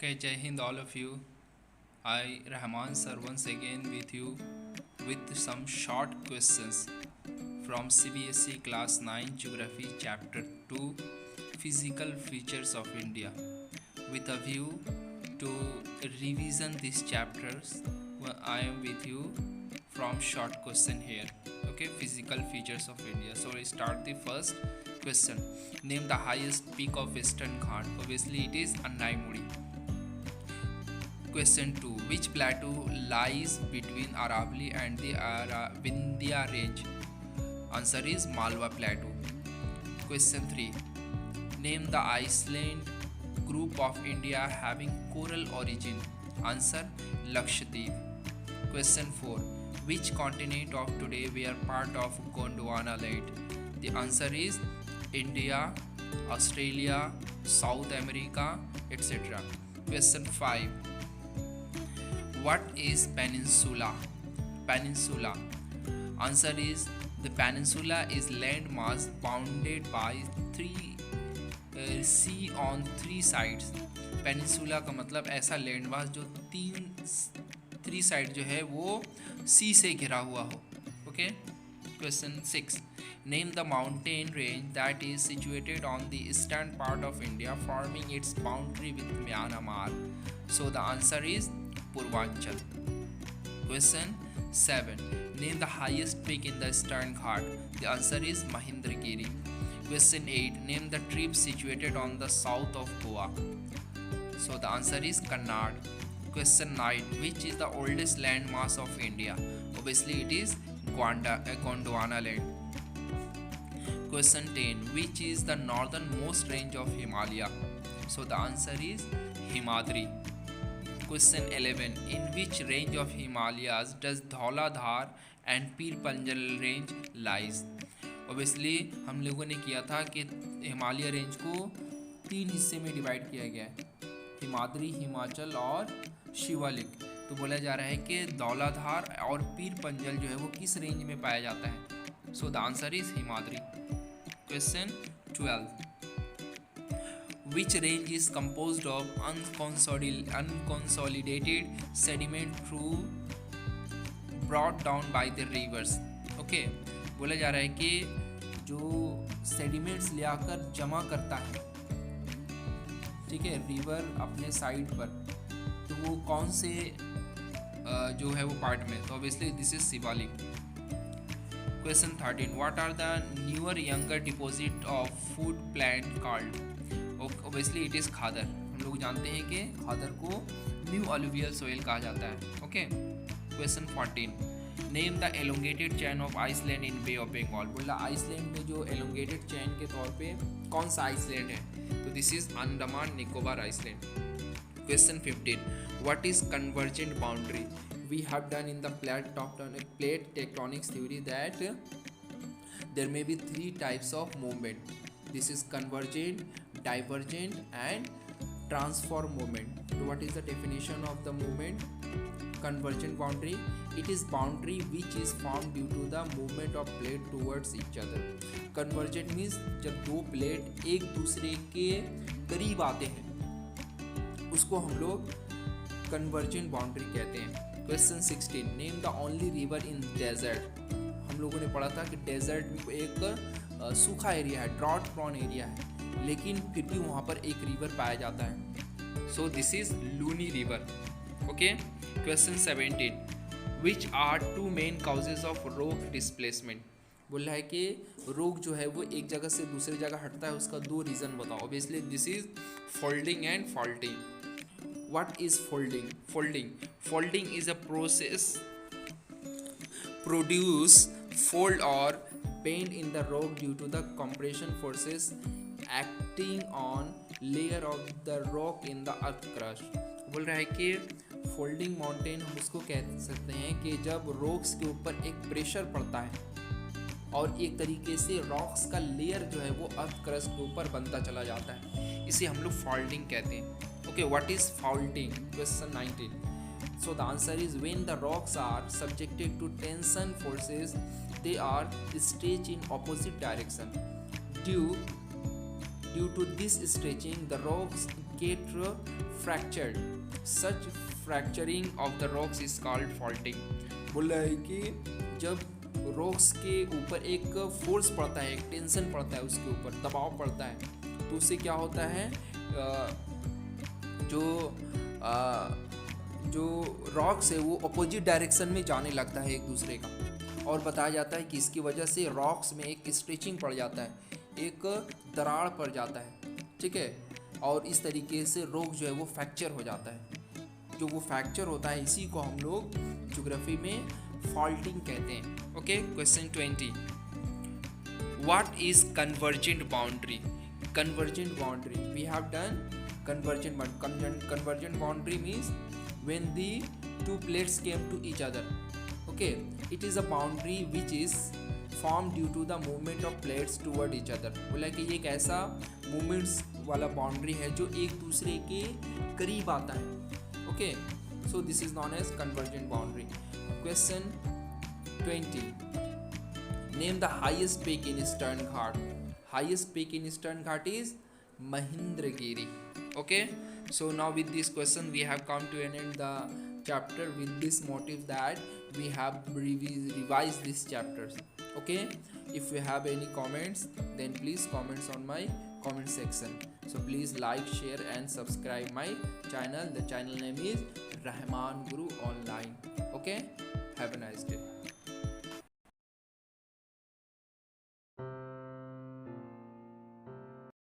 Okay, Jai Hind, all of you. I, Rahman sir, once again with you with some short questions from CBSE Class 9 Geography Chapter 2 Physical Features of India. With a view to revision these chapters, I am with you from short question here. Okay, physical features of India. So we start the first question. Name the highest peak of Western Ghat. Obviously, it is Annaimudi. Question 2. Which plateau lies between Aravalli and the Vindhya range? Answer is Malwa Plateau. Question 3. Name the island group of India having coral origin. Answer Lakshadweep. Question 4. Which continent of today were part of Gondwana land? The answer is India, Australia, South America, etc. Question 5. What is peninsula? Peninsula. Answer is the peninsula is landmass bounded by sea on three sides. Peninsula का मतलब ऐसा landmass जो three side जो है वो सी से घिरा हुआ हो. Okay. Question 6. Name the mountain range that is situated on the eastern part of India, forming its boundary with Myanmar. So the answer is Purvanchal. Question 7. Name the highest peak in the Eastern Ghat. The answer is Mahendragiri. Question 8. Name the tribes situated on the south of Goa. So the answer is Kannad. Question 9. Which is the oldest landmass of India? Obviously it is Gondwana land. Question 10. Which is the northernmost range of Himalaya? So the answer is Himadri. Question 11. In which range of Himalayas does Dhauladhar and Pir Panjal range lies? Obviously हम लोगों ने किया था कि Himalaya range को तीन हिस्से में डिवाइड किया गया है, हिमाद्री, हिमाचल और शिवालिक. तो बोला जा रहा है कि धौलाधार और पीर पंजल जो है वो किस रेंज में पाया जाता है. So the answer is Himadri. Question 12. Which range is composed of unconsolidated sediment through brought down by the rivers? Okay, बोला जा रहा है कि जो सेडिमेंट्स ले आकर जमा करता है, ठीक है, रिवर अपने साइड पर, तो वो कौन से जो है वो पार्ट में? तो obviously this is Shivalik. Question 13. What are the newer younger deposit of food plant called? Obviously it is खादर. हम लोग जानते हैं कि खादर को न्यू अलुवियल सोइल कहा जाता है. Okay. Question 14. Name the elongated chain of island in Bay of Bengal. बोला आइसलैंड में जो एलोंगेटेड चैन के तौर पे कौन सा आइसलैंड है? तो this is Andaman Nicobar island. Question 15. What is convergent boundary? We have done in the plate tectonics theory that there may be three types of movement. This is convergent, divergent and transform movement. So what is the definition of the movement? Convergent boundary, it is boundary which is formed due to the movement of plate towards each other. Convergent means जब दो plate एक दूसरे के करीब आते हैं उसको हम लोग convergent boundary कहते हैं. Question 16. Name the only river in desert. हम लोगों ने पढ़ा था कि डेजर्ट एक सूखा एरिया है, ड्रॉट प्रोन एरिया है, लेकिन फिर भी वहाँ पर एक रिवर पाया जाता है. So this is Luni river. Okay. Question 17. Which are two main causes of rock displacement? बोल रहा है कि रॉक जो है वो एक जगह से दूसरी जगह हटता है, उसका दो रीज़न बताओ. Obviously this is folding and faulting. What is folding? Folding is a process produce fold or bend in the rock due to the compression forces acting on layer of the rock in the earth crust. बोल रहा है कि folding mountain हम उसको कह सकते हैं कि जब रॉक्स के ऊपर एक प्रेशर पड़ता है और एक तरीके से रॉक्स का लेयर जो है वो अर्थ क्रस्ट के ऊपर बनता चला जाता है, इसे हम लोग फॉल्डिंग कहते हैं. Okay. What is faulting? Question 19. So the answer is when the rocks are subjected to tension forces, they are stretched in opposite direction. Due to this stretching, the rocks get fractured. Such fracturing of the rocks is called faulting. बोल रहा है कि जब rocks के ऊपर एक force पड़ता है, एक टेंशन पड़ता है, उसके ऊपर दबाव पड़ता है, तो उससे क्या होता है, जो रॉक्स है वो अपोजिट डायरेक्शन में जाने लगता है एक दूसरे का, और बताया जाता है कि इसकी वजह से रॉक्स में एक स्ट्रेचिंग पड़ जाता है, एक दरार पड़ जाता है, ठीक है, और इस तरीके से रॉक जो है वो फ्रैक्चर हो जाता है। जो वो फ्रैक्चर होता है इसी को हम लोग ज्योग्राफी में फॉल्टिंग कहते हैं। Okay, question 20, what is convergent boundary? Convergent boundary, we have done convergent boundary means when the two plates came to each other. Okay, it is a boundary which is formed due to the movement of plates toward each other. बोला कि ये एक ऐसा movements वाला boundary है जो एक दूसरे के करीब आता है। Okay, so this is known as convergent boundary. Question 20, name the highest peak in Eastern Ghat. Highest peak in Eastern Ghat is Mahendragiri. Okay, so now with this question we have come to an end the chapter with this motive that we have revised these chapters. Okay, if you have any comments then please comments on my comment section. So please like, share and subscribe my channel. The channel name is Rahman Guru Online. Okay, have a nice day.